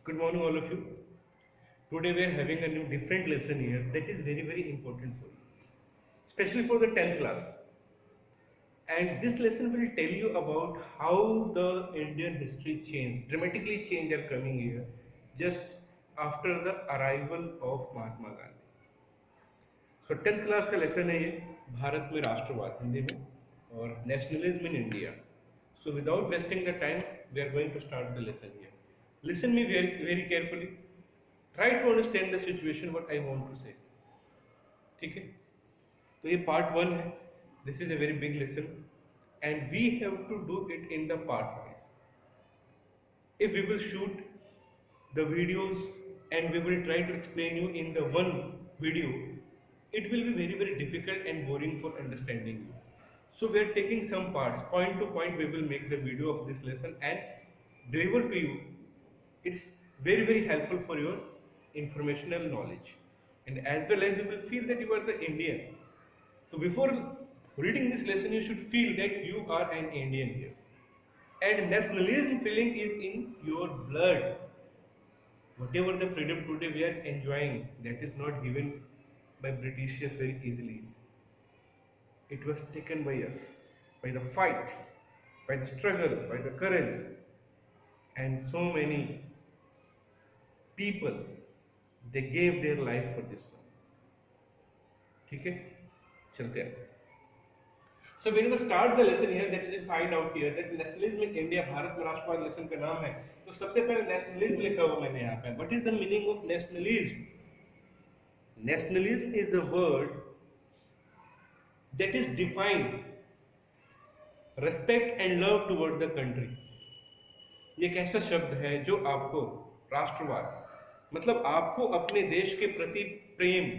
Good morning, all of you. Today we are having a new different lesson here that is very important for you, especially for the 10th class. And this lesson will tell you about how the Indian history changed, dramatically changed are coming here just after the arrival of Mahatma Gandhi. So 10th class का lesson है ये भारत में राष्ट्रवाद हिंदी में और nationalism in India. So without wasting the time, we are going to start the lesson here. Listen me very carefully. Try to understand the situation what I want to say. ठीक है? तो ये part 1 है. This is a very big lesson and we have to do it in the part wise. If we will shoot the videos and we will try to explain you in the one video, it will be very difficult and boring for understanding you. So we are taking some parts, point to point we will make the video of this lesson and deliver to you. It's very helpful for your informational knowledge, and as well as you will feel that you are the Indian. So before reading this lesson you should feel that you are an Indian here, and nationalism feeling is in your blood. Whatever the freedom today we are enjoying, that is not given by Britishers very easily. It was taken by us, by the fight, by the struggle, by the courage, and so many people, they gave their life for this one. ठीक है, चलते हैं. So when we start the lesson here, that is find out here that nationalism in India, Bharat में राष्ट्रवाद lesson का नाम है. तो सबसे पहले nationalism लिखा हुआ मैंने यहाँ पे. What is the meaning of nationalism? Nationalism is a word that is defined respect and love toward the country. ये एक ऐसा शब्द है जो आपको राष्ट्रवाद मतलब आपको अपने देश के प्रति प्रेम,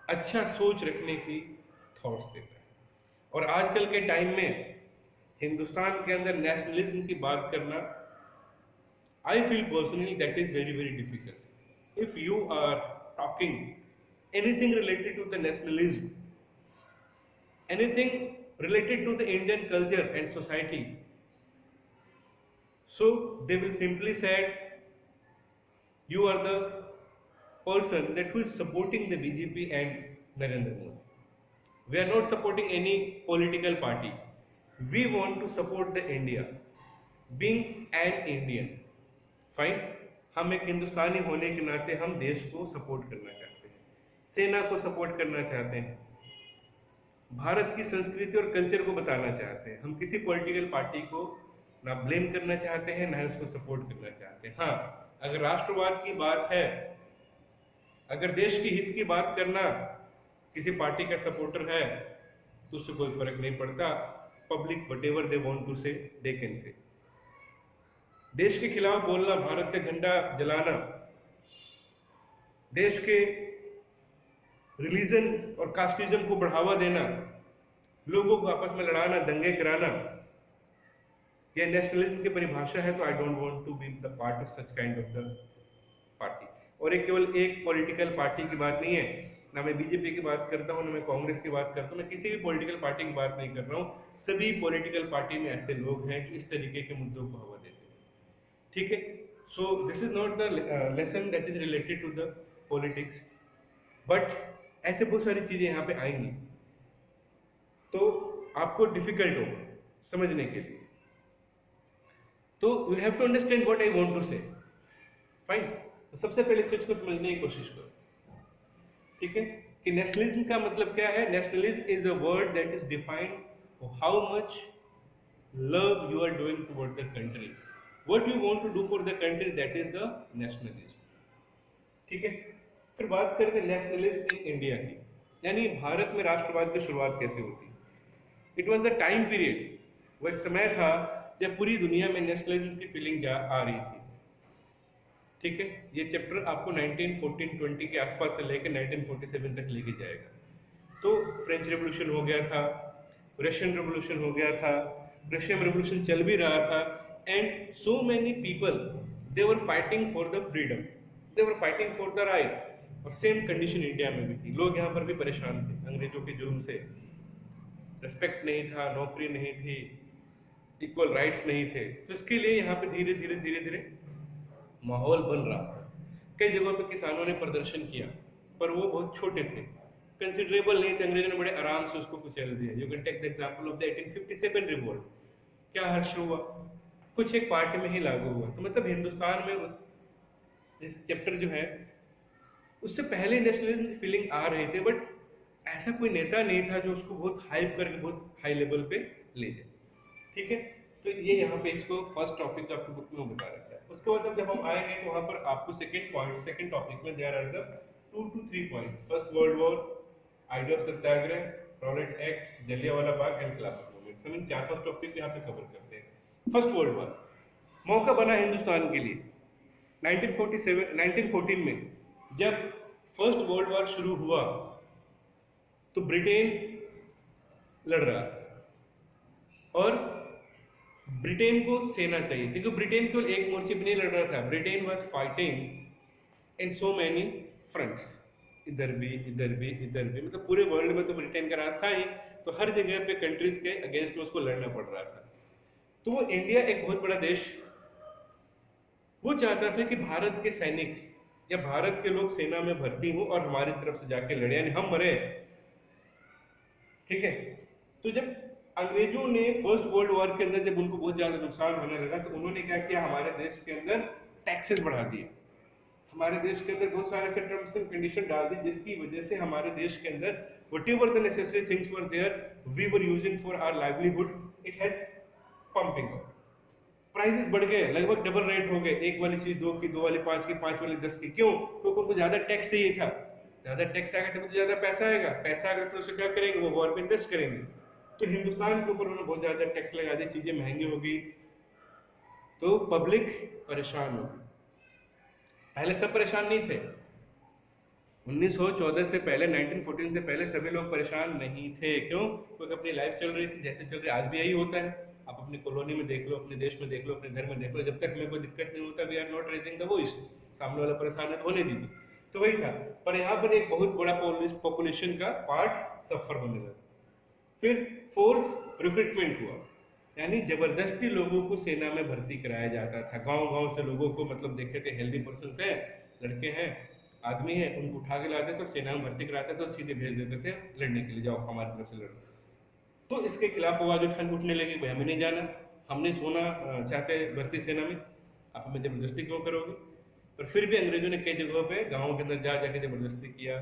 अच्छा सोच रखने की थॉट्स देता है. और आजकल के टाइम में हिंदुस्तान के अंदर नेशनलिज्म की बात करना, I feel personally that is very difficult. If you are talking anything related to the nationalism, anything related to the Indian culture and society, so they will simply say you are the person that who is supporting the BJP and Narendra Modi. We are not supporting any political party. We want to support the India, being an Indian. Fine. हम एक हिंदुस्तानी होने के नाते हम देश को support करना चाहते हैं, सेना को सपोर्ट करना चाहते हैं, भारत की संस्कृति और कल्चर को बताना चाहते हैं. हम किसी पॉलिटिकल पार्टी को ना ब्लेम करना चाहते हैं, ना उसको सपोर्ट करना चाहते हैं. हाँ, अगर राष्ट्रवाद की बात है, अगर देश की हित की बात करना किसी पार्टी का सपोर्टर है, तो उससे कोई फर्क नहीं पड़ता. Public whatever they want to say they can say. देश के खिलाफ बोलना, भारत का झंडा जलाना, देश के रिलीजन और कास्टिज्म को बढ़ावा देना, लोगों को आपस में लड़ाना, दंगे कराना, यह नेशनलिज्म की परिभाषा है. तो I don't want to be the part of such kind of the party. और एक केवल एक पॉलिटिकल पार्टी की बात नहीं है, ना मैं बीजेपी की बात करता हूं, ना मैं कांग्रेस की बात करता हूं, मैं किसी भी पॉलिटिकल पार्टी की बात नहीं कर रहा हूं. सभी पॉलिटिकल पार्टी में ऐसे लोग हैं जो इस तरीके के मुद्दों को हवा देते हैं. ठीक है. So this is not the lesson that is related to the politics, but ऐसे बहुत सारी चीजें यहाँ पे आएंगी तो आपको डिफिकल्ट होगा समझने के लिए. तो you have to understand what I want to say. Fine. तो सबसे पहले इस चीज को समझने की कोशिश करो. ठीक है, कि नेशनलिज्म का मतलब क्या है. Nationalism is a word that is defined how much love you are doing toward the country, what you want to do for the country, that is the nationalism. ठीक है. फिर बात करते हैं नेशनलिज्म इन इंडिया की, यानी भारत में राष्ट्रवाद की शुरुआत कैसे होती. It was the time period, वो एक समय था जब पूरी दुनिया में नेशनलिज्म की फीलिंग आ रही थी. ठीक है. ये चैप्टर आपको 1914-20 के आसपास से लेकर 1947 तक लेके जाएगा. तो फ्रेंच रेवोल्यूशन हो गया था, रशियन रेवोल्यूशन हो गया था, रशियन रेवोल्यूशन चल भी रहा था, and so many people they were fighting for the freedom, they were fighting for the right. और सेम कंडीशन इंडिया में भी थी. लोग यहाँ पर भी परेशान थे अंग्रेजों के जुल्म से. रिस्पेक्ट नहीं था, नौकरी नहीं थी, इक्वल राइट्स नहीं थे. तो इसके लिए यहाँ पे धीरे धीरे माहौल बन रहा था। कई जगहों पे किसानों ने प्रदर्शन किया, पर वो बहुत छोटे थे, कंसिडरेबल नहीं थे। अंग्रेजों ने बड़े आराम से उसको कुचल दिया। You can take the example of the 1857 revolt. क्या हर्ष हुआ? कुछ एक पार्टी में ही लागू हुआ। तो मतलब हिंदुस्तान में इस चैप्टर जो है उससे पहले नेशनलिज्म फीलिंग आ रहे थे, बट ऐसा कोई नेता नहीं था जो उसको बहुत हाइप करके बहुत हाई लेवल पे ले जाए। ठीक है, तो ये यहाँ पे इसको फर्स्ट टॉपिक जो आपकी बुक में वो बता रखा है। उसके बाद जब हम आएंगे तो वहां पर आपको सेकंड पॉइंट, सेकंड टॉपिक में there are the 2 to 3 points. First world war, idea of Satyagraha, Rowlatt Act, Jallianwala Bagh and Khilafat movement. हम इन 4-5 टॉपिक यहाँ पे कवर करते हैं। फर्स्ट वर्ल्ड वॉर मौका बना हिंदुस्तान के लिए 1914 में। जब फर्स्ट वर्ल्ड वॉर शुरू हुआ तो ब्रिटेन लड़ रहा था और ब्रिटेन को सेना चाहिए थी, क्योंकि ब्रिटेन केवल एक मोर्चे पे नहीं लड़ रहा था। Britain was fighting in so many fronts, इधर भी इधर भी इधर भी, मतलब पूरे वर्ल्ड में तो ब्रिटेन का राज था ही, तो हर जगह पे कंट्रीज के अगेंस्ट में उसको लड़ना पड़ रहा था। तो वो इंडिया एक बहुत बड़ा देश, वो चाहता था कि भारत के सैनिक या भारत के लोग सेना में भर्ती हो और हमारी तरफ से जाके लड़े, यानी हम मरे। ठीक है, तो जब अंग्रेजों ने फर्स्ट वर्ल्ड वॉर के अंदर जब उनको बहुत ज्यादा नुकसान होने लगा तो उन्होंने क्या किया, हमारे देश के अंदर टैक्सेस बढ़ा दिए। हमारे देश के अंदर बहुत सारे ऐसे टर्म्स एंड कंडीशन डाल दी जिसकी वजह से हमारे देश के अंदर whatever the necessary things were there we were using for our livelihood, it has pumping up. Prices बढ़ गए, लगभग डबल रेट हो गए। एक वाली चीज 2 की, 2 वाली 5 की, 5 वाली 10 की। क्यों? क्योंकि उनको ज्यादा टैक्स चाहिए था। ज्यादा टैक्स आएगा तो ज्यादा पैसा आएगा, पैसा आएगा तो उससे क्या करेंगे, वो वॉर में इन्वेस्ट करेंगे। तो हिंदुस्तान के ऊपर उन्होंने बहुत ज्यादा टैक्स लगा दिया, चीजें महंगी हो गई, तो पब्लिक परेशान हो गई। पहले सब परेशान नहीं थे, 1914 से पहले, 1914 से पहले सभी लोग परेशान नहीं थे। क्यों? क्योंकि अपनी लाइफ चल रही थी जैसे चल रही। आज भी यही होता है, आप अपनी कॉलोनी में देख लो, अपने देश में देख लो, अपने घर में देख लो, जब तक हमें कोई दिक्कत नहीं होता, we are not raising the voice, सामने वाला परेशान है तो होने दीजिए। तो वही था, पर यहाँ पर एक बहुत बड़ा पॉपुलेशन का पार्ट सफर होने लगा। फिर फोर्स रिक्रूटमेंट हुआ, यानी जबरदस्ती लोगों को सेना में भर्ती कराया जाता था। गांव-गांव से लोगों को, मतलब देखे थे हेल्दी पर्सन है, लड़के हैं, आदमी है, उनको उठा के लाते तो सेना में भर्ती कराते तो सीधे भेज देते थे लड़ने के लिए, जाओ हमारी तरफ से लड़ो। तो इसके खिलाफ आवाज उठने लगी, भाई हमें नहीं जाना, हम नहीं सोना चाहते भर्ती सेना में, आप हमें जबरदस्ती क्यों करोगे। पर फिर भी अंग्रेजों ने कई जगहों पे गाँव के अंदर जा जाके जबरदस्ती किया,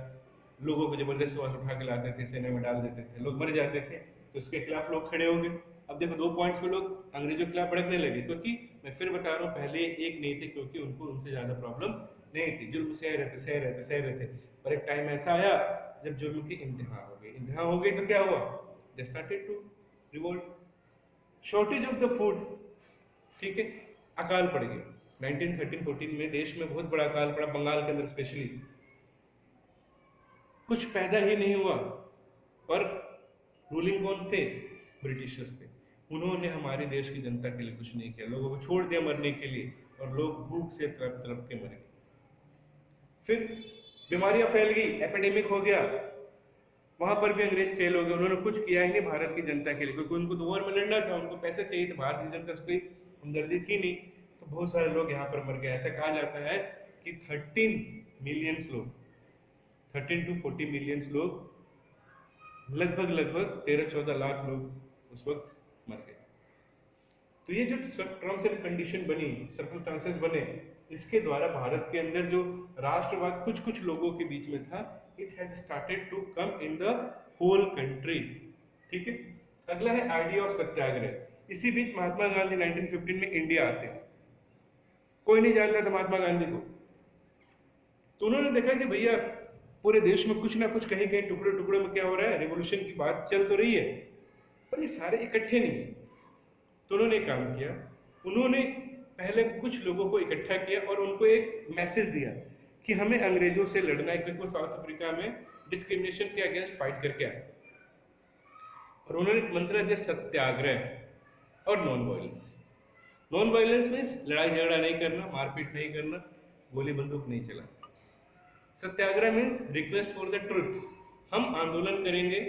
लोगों को जबरदस्ती आवाज उठा के लाते थे, सेना में डाल देते थे, लोग मर जाते थे। तो इसके खिलाफ लोग खड़े हो गए। अब देखो 2 पॉइंट्स में लोग अंग्रेजों के खिलाफ भड़कने लगे, क्योंकि मैं फिर बता रहा हूँ पहले एक नहीं थे, क्योंकि उनको उनसे ज्यादा प्रॉब्लम नहीं थी, जुल्म सह रहे थे। पर एक टाइम ऐसा आया जब जुल्म की इंतहा हो गई तो क्या हुआ, they started to revolt. Shortage of the food, ठीक है, अकाल पड़ गया 1913-14 में देश में बहुत बड़ा अकाल पड़ा, बंगाल के अंदर स्पेशली। कुछ पैदा ही नहीं हुआ, पर रूलिंग कौन थे, ब्रिटिशर्स थे। उन्होंने हमारे देश की जनता के लिए कुछ नहीं किया, लोगों को छोड़ दिया मरने के लिए, और लोग भूख से तड़प तड़प के मर गए। फिर बीमारियां फैल गई, एपिडेमिक हो गया, वहां पर भी अंग्रेज फेल हो गए, उन्होंने कुछ किया ही नहीं भारत की जनता के लिए, क्योंकि उनको तो वॉर में लड़ना था, उनको पैसे चाहिए थे, भारत की जनता से कोई हमदर्दी थी नहीं। तो बहुत सारे लोग यहाँ पर मर गए। ऐसा कहा जाता है कि 13 मिलियन लोग, 13 to 40 मिलियन लोग, लगभग 13-14 लाख लोग उस वक्त मर गए। तो ये जो टर्म्स एंड कंडीशन बनी, सर्कमस्टांसेस बने, इसके द्वारा भारत के अंदर जो राष्ट्रवाद कुछ कुछ लोगों के बीच में था, it has started to come in the whole country. ठीक है, अगला है आइडिया ऑफ सत्याग्रह। इसी बीच महात्मा गांधी 1915 में इंडिया आते हैं। कोई नहीं जानता था महात्मा गांधी को, तो उन्होंने देखा कि भैया पूरे देश में कुछ ना कुछ कहीं कहीं टुकड़े टुकड़े में क्या हो रहा है, रिवॉल्यूशन की बात चल तो रही है, पर ये सारे इकट्ठे नहीं है। तो उन्होंने एक काम किया, उन्होंने पहले कुछ लोगों को इकट्ठा किया और उनको एक मैसेज दिया कि हमें अंग्रेजों से लड़ना है, क्योंकि वो साउथ अफ्रीका में डिस्क्रिमिनेशन के अगेंस्ट फाइट करके आए। और उन्होंने मंत्र दिया सत्याग्रह और non violence. Non violence means लड़ाई झगड़ा नहीं करना, मारपीट नहीं करना, गोली बंदूक नहीं चलाना। Satyagraha means request for the truth, हम आंदोलन करेंगे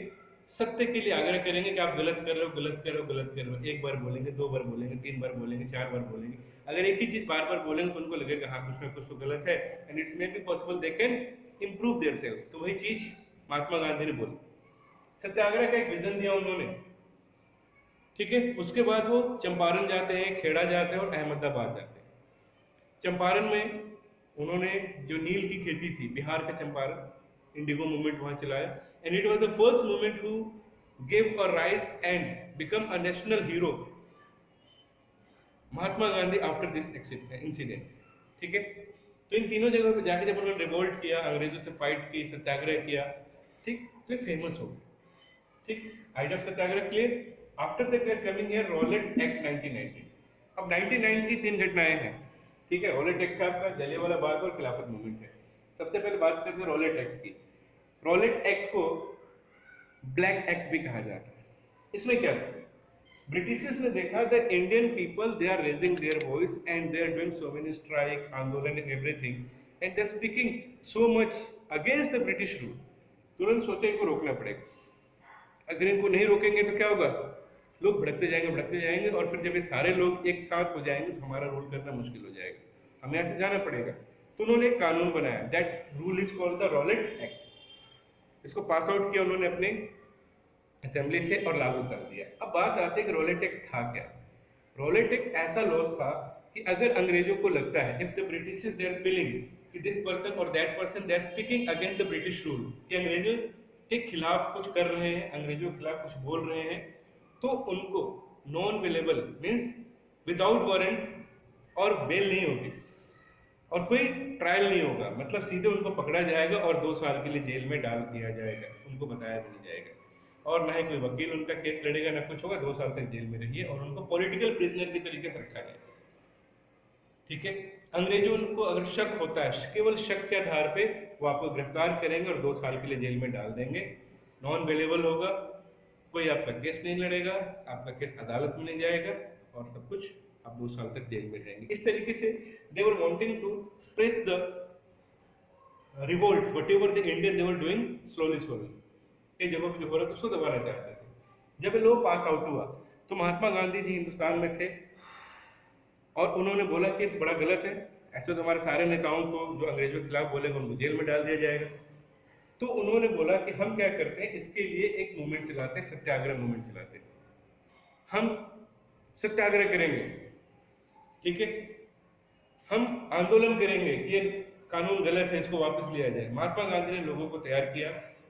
सत्य के लिए आग्रह करेंगे कि आप गलत कर रहे हो, गलत कर रहे हो, गलत कर रहे हो। एक बार बोलेंगे, 2 बार बोलेंगे, 3 बार बोलेंगे, 4 बार बोलेंगे। अगर एक ही चीज बार बार बोलेंगे तो उनको लगेगा हाँ कुछ ना कुछ तो गलत है, and it's may be possible they can improve their self. तो वही चीज महात्मा गांधी ने बोली, सत्याग्रह का एक विजन दिया उन्होंने, ठीक है। उसके बाद वो चंपारण जाते हैं, खेड़ा जाते हैं और अहमदाबाद जाते हैं। चंपारण में उन्होंने जो नील की खेती थी, बिहार का चंपारण, इंडिगो मूवमेंट वहां चलाया, and it was the first movement who give a rise and become a national hero Mahatma Gandhi after this incident, ठीक है। तो इन तीनों जगहों पे जाके जब उन्होंने रिवोल्ट किया, अंग्रेजों से फाइट की, सत्याग्रह किया, ठीक, तो ये फेमस हो गया, ठीक। Idea of satyagraha clear. After that we are coming here Rowlatt Act 1990। अब 1990 की 3 घटनाएं हैं, ठीक है। रॉलेट एक्ट आपका जलियांवाला बाग और खिलाफत मूवमेंट है। सबसे पहले बात करते हैं रॉलेट एक्ट की। रॉलेट एक्ट को ब्लैक एक्ट भी कहा जाता है। इसमें क्या था, ब्रिटिशर्स ने देखा that Indian people they are raising their voice and they are doing so many strike, आंदोलन and everything, and they are speaking so much against the British rule. तुरंत सोचे इनको रोकना पड़ेगा। अगर इनको नहीं रोकेंगे तो क्या होगा, लोग भड़कते जाएंगे और फिर जब ये सारे लोग एक साथ हो जाएंगे तो हमारा रूल करना मुश्किल हो जाएगा, हमें यहाँ से जाना पड़ेगा। तो उन्होंने एक कानून बनाया, that rule is called the Rowlatt act. इसको पास आउट किया उन्होंने अपने असेंबली से और लागू कर दिया। अब बात आती है कि रॉलेट एक्ट था क्या। रॉलेट एक्ट ऐसा लॉ था कि अगर अंग्रेजों को लगता है, if the Britishers they are feeling कि दिस पर्सन और that person they are speaking against the British rule, कि अंग्रेजों के खिलाफ कुछ कर रहे हैं, अंग्रेजों के खिलाफ कुछ बोल रहे हैं, तो उनको non available means without warrant और बेल नहीं होगी और कोई ट्रायल नहीं होगा, मतलब सीधे उनको पकड़ा जाएगा और 2 साल के लिए जेल में डाल दिया जाएगा, उनको बताया भी नहीं जाएगा और ना ही कोई वकील उनका केस लड़ेगा, ना कुछ होगा। 2 साल तक जेल में रहिए और उनको पॉलिटिकल प्रिजनर की तरीके से रखा जाएगा, ठीक है। अंग्रेजों उनको अगर शक होता है, केवल शक के आधार पे वो आपको गिरफ्तार करेंगे और 2 साल के लिए जेल में डाल देंगे। नॉन अवेलेबल होगा, कोई आपका केस नहीं लड़ेगा, आपका केस अदालत में नहीं जाएगा और सब कुछ, आप 2 साल तक जेल में रहेंगे। इस तरीके से they were wanting to suppress the revolt whatever the Indian they were doing slowly. ये जगह पे जो हो रहा था उसको दबाना चाहते थे। जब लॉ पास आउट हुआ तो महात्मा गांधी जी हिंदुस्तान में थे और उन्होंने बोला कि ये तो बड़ा गलत है, ऐसे तो हमारे सारे नेताओं को जो अंग्रेजों के खिलाफ बोलेंगे उनको जेल में डाल दिया जाएगा। तो उन्होंने बोला कि हम क्या करते हैं, इसके लिए एक मूवमेंट चलाते हैं, सत्याग्रह मूवमेंट चलाते हैं। हम सत्याग्रह करेंगे, ठीक है, हम आंदोलन करेंगे कि ये कानून गलत है, इसको वापस लिया जाए। महात्मा गांधी ने लोगों को तैयार किया,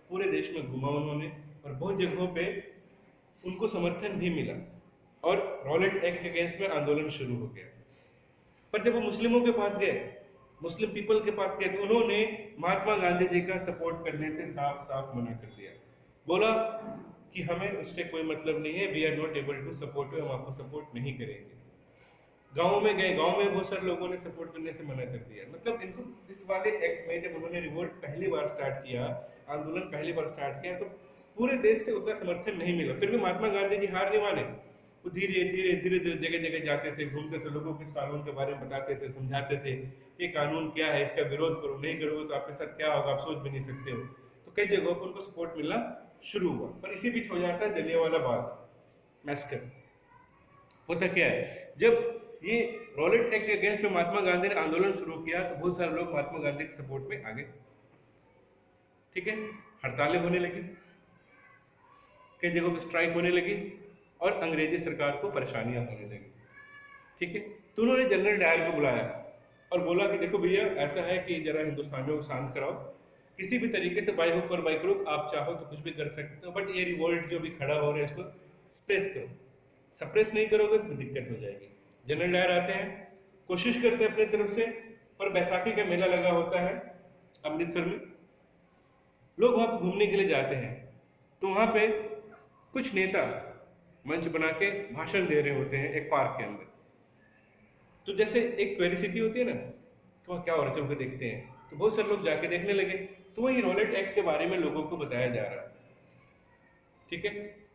पूरे देश में घूमा उन्होंने और बहुत जगहों पे उनको समर्थन भी मिला और रॉलेट एक्ट के अगेंस्ट में आंदोलन शुरू हो गया। पर जब वो मुस्लिमों के पास गए, मुस्लिम पीपल के पास गए, तो उन्होंने महात्मा गांधी जी का सपोर्ट करने से साफ साफ मना कर दिया। बोला कि हमें उससे कोई मतलब नहीं है, we are not able to support you, हम आपको सपोर्ट नहीं करेंगे। गाँव में गए, गाँव में बहुत सारे लोगों ने सपोर्ट करने से मना कर दिया। मतलब इनको इस वाले एक्ट में जब उन्होंने रिवोल्ट पहली बार स्टार्ट किया, आंदोलन पहली बार स्टार्ट किया, तो पूरे देश से उतना समर्थन नहीं मिला। फिर भी महात्मा गांधी जी हार नहीं माने, वो धीरे धीरे जगह जगह जाते थे, घूमते थे, लोगों को इस कानून के बारे में बताते थे, समझाते थे ये कानून क्या है, इसका विरोध करो, नहीं करोगे तो आपके साथ क्या होगा आप सोच भी नहीं सकते हो। तो कई जगहों पर उनको सपोर्ट मिलना शुरू हुआ। पर इसी बीच हो जाता है जलियांवाला बाग मैस्कर। होता क्या है, जब ये रॉलेट एक्ट के अगेंस्ट में महात्मा गांधी ने आंदोलन शुरू किया तो बहुत सारे लोग महात्मा गांधी के सपोर्ट में आ गए, ठीक है। हड़तालें होने लगी, कई जगहों पर स्ट्राइक होने लगी और अंग्रेजी सरकार को परेशानियां होने लगी, ठीक है। तो उन्होंने जनरल डायर को बुलाया और बोला कि देखो भैया ऐसा है कि जरा हिंदुस्तानियों को शांत कराओ, किसी भी तरीके से बाई हुक और बाई क्रुक आप चाहो तो कुछ भी कर सकते हो, बट ये रिवोल्ट जो भी खड़ा हो रहा है इसको सप्रेस करो, सप्रेस नहीं करोगे तो दिक्कत हो जाएगी। जनरल डायर आते हैं, कोशिश करते हैं अपनी तरफ से, पर बैसाखी का मेला लगा होता है अमृतसर में, लोग वहां पर घूमने के लिए जाते हैं, तो वहां पे कुछ नेता मंच बना के भाषण दे रहे होते हैं एक पार्क के अंदर। तो जैसे एक क्यूरियोसिटी होती है ना कि वहाँ क्या हो रहा है, चल के देखते हैं, तो बहुत सारे लोग जाके देखने लगे। तो वही रॉलेट एक्ट के बारे में लोगों को बताया जा रहा है, ठीक है।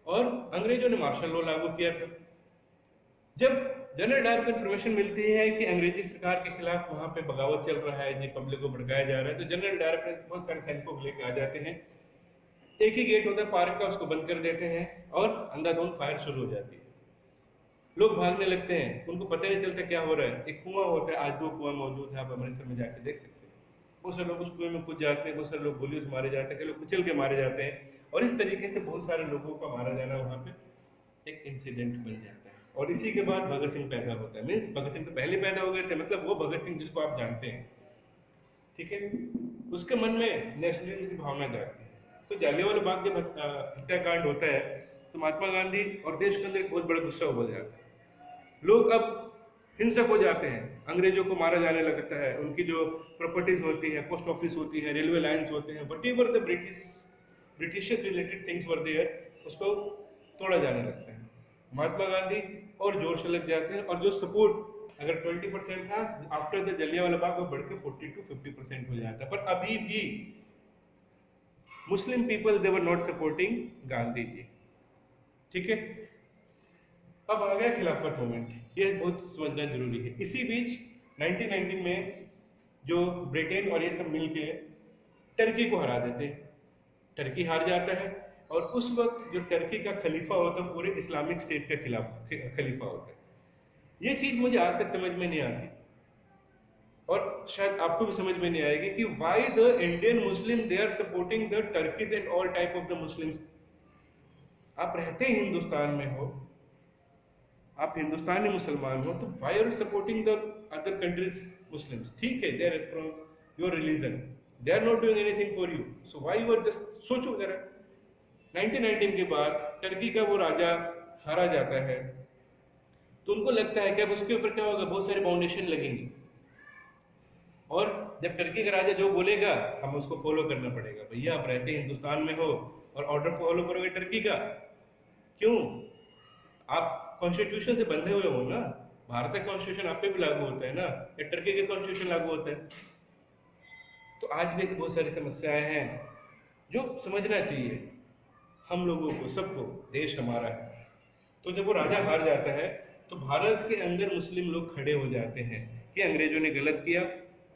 और अंग्रेजों ने मार्शल लॉ लागू किया था। जब जनरल डायर को इन्फॉर्मेशन मिलती है कि अंग्रेजी सरकार के खिलाफ वहां पे बगावत चल रहा है, जी पब्लिक को भड़काया जा रहा है, तो जनरल डायर अपने बहुत सारे सैनिकों को लेकर आ जाते हैं एक ही गेट होता है पार्क का, उसको बंद कर देते हैं और अंधाधुंध फायर शुरू हो जाती है। लोग भागने लगते हैं, उनको पता नहीं चलता क्या हो रहा है। एक कुआं होता है, आज वो कुआं मौजूद है, आप अमृतसर में जाके देख सकते हैं। बहुत सारे लोग उस कुएं में कूद जाते हैं, बहुत सारे लोग गोलियों से मारे जाते हैं, कई लोग कुचल के मारे जाते हैं, और इस तरीके से बहुत सारे लोगों का मारा जाना वहाँ पे एक इंसिडेंट बन जाता है। और इसी के बाद भगत सिंह पैदा होता है। मीन्स भगत सिंह तो पहले पैदा हो गए थे, मतलब वो भगत सिंह जिसको आप जानते हैं, ठीक है। उसके मन में नेशनलिज्म की भावना जागती है। तो जालियांवाला बाग जब हत्याकांड होता है तो महात्मा गांधी और देश के अंदर एक बहुत बड़ा गुस्सा उभर जाता है। लोग अब हिंसक हो जाते हैं, अंग्रेजों को मारा जाने लगता है, उनकी जो प्रॉपर्टीज होती हैं, पोस्ट ऑफिस होती है, रेलवे लाइंस होते हैं, whatever the British related things were there, उसको तोड़ा जाने लगता है। महात्मा गांधी और जोर से लग जाते हैं, और जो सपोर्ट अगर 20% था आफ्टर द जलियांवाला बाग, वो बढ़ के 40 to 50% हो जाता है। पर अभी भी Muslim people they were not supporting Gandhi ji, ठीक है। अब आ गया खिलाफत मूवमेंट, ये बहुत समझना जरूरी है। इसी बीच 1919 में जो ब्रिटेन और ये सब मिलके टर्की को हरा देते हैं, टर्की हार जाता है, और उस वक्त जो टर्की का खलीफा होता है पूरे इस्लामिक स्टेट का खिलाफ खलीफा होता है। ये चीज मुझे आज तक समझ में नहीं आती, और शायद आपको भी समझ में नहीं आएगी कि why the Indian Muslim they are supporting the Turkeys and all type of the Muslims. आप रहते हिंदुस्तान में हो, आप हिंदुस्तानी मुसलमान हो, तो why are supporting the other countries Muslims? ठीक है, they are from your religion, they are not doing anything for you, so why you are just, सोचो जरा। 1919 के बाद टर्की का वो राजा हारा जाता है, तो उनको लगता है कि अब उसके ऊपर क्या होगा, बहुत सारे फाउंडेशन लगेंगे, और जब टर्की का राजा जो बोलेगा हम उसको फॉलो करना पड़ेगा। भैया आप रहते हिंदुस्तान में हो और ऑर्डर फॉलो करोगे टर्की का, क्यों? आप कॉन्स्टिट्यूशन से बंधे हुए हो ना, भारत का कॉन्स्टिट्यूशन आप पे भी लागू होता है ना, या टर्की का कॉन्स्टिट्यूशन लागू होता है? तो आज भी ऐसी बहुत सारी समस्याएं हैं जो समझना चाहिए हम लोगों को, सबको। देश हमारा है। तो जब वो राजा हार जाता है तो भारत के अंदर मुस्लिम लोग खड़े हो जाते हैं कि अंग्रेजों ने गलत किया,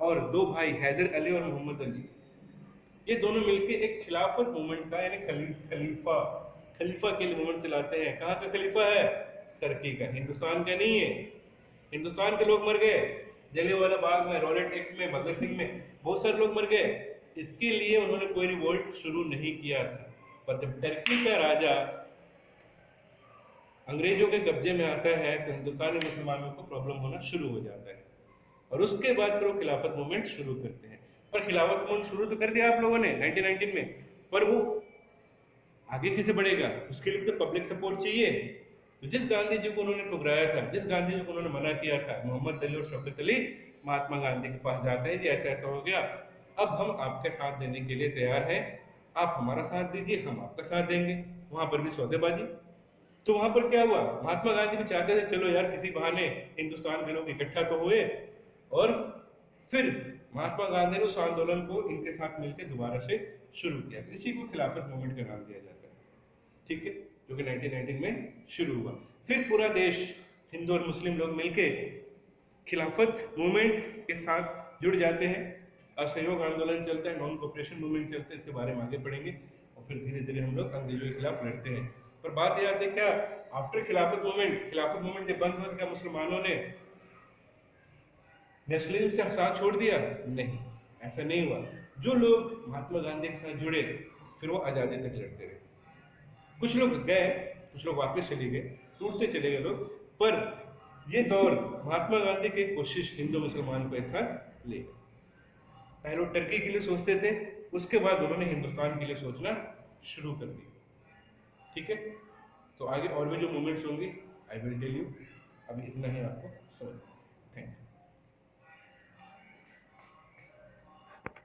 और दो भाई हैदर अली और मोहम्मद अली, ये दोनों मिलके एक खिलाफत मूवमेंट का, यानी खलीफा के लिए मूवमेंट चलाते हैं। कहाँ का खलीफा है? टर्की का, हिंदुस्तान का नहीं है। हिंदुस्तान के लोग मर गए जलियांवाला बाग में, रॉलेट एक्ट में, भगत सिंह में, बहुत सारे लोग मर गए। इसके लिए उन्होंने कोई रिवोल्ट शुरू नहीं किया था। पर जब टर्की का राजा अंग्रेजों के कब्जे में आता है तो हिंदुस्तानी मुसलमानों को प्रॉब्लम होना शुरू हो जाता है, और उसके बाद फिर वो खिलाफत मूवमेंट शुरू करते हैं। पर खिलाफत मूवमेंट शुरू तो कर दिया आप लोगों ने 1919 में, पर वो आगे कैसे बढ़ेगा? उसके लिए तो पब्लिक सपोर्ट चाहिए। तो जिस गांधी जी को उन्होंने ठुकराया था, जिस गांधी जी को उन्होंने मना किया था, मोहम्मद अली और शौकत अली महात्मा गांधी के पास जाते हैं, जी ऐसा ऐसा हो गया, अब हम आपके साथ देने के लिए तैयार हैं, आप हमारा साथ दीजिए, हम आपका साथ देंगे। वहां पर भी सौदेबाजी। तो वहां पर क्या हुआ, महात्मा गांधी भी चाहते थे चलो यार किसी बहाने हिंदुस्तान के लोग इकट्ठा तो हुए, और फिर महात्मा गांधी ने उस आंदोलन को इनके साथ मिलकर दोबारा से शुरू किया। इसी को खिलाफत मूवमेंट का नाम दिया जाता है, ठीक है, जो कि 1919 में शुरू हुआ। फिर पूरा देश, हिंदू और मुस्लिम लोग मिलके खिलाफत मूवमेंट के साथ जुड़ जाते हैं। असहयोग आंदोलन चलता है, नॉन कोऑपरेशन मूवमेंट चलता है, इसके बारे में आगे पढ़ेंगे। और फिर धीरे धीरे हम लोग अंग्रेजों के खिलाफ लड़ते हैं। पर बात याद है क्या, आफ्टर खिलाफत मूवमेंट जब बंद हुआ, क्या मुसलमानों ने नेशनलिज्म से साथ छोड़ दिया? नहीं, ऐसा नहीं हुआ। जो लोग महात्मा गांधी के साथ जुड़े फिर वो आजादी तक लड़ते रहे। कुछ लोग गए, कुछ लोग वापस चले गए, टूटते चले गए लोग, पर ये दौर महात्मा गांधी की कोशिश हिंदू मुसलमान को एक साथ ले गए। पहले टर्की के लिए सोचते थे, उसके बाद उन्होंने हिंदुस्तान के लिए सोचना शुरू कर दिया, ठीक है। तो आगे और भी जो मूवमेंट्स होंगी आई विल टेल यू, अभी इतना ही आपको समझ। Thank you.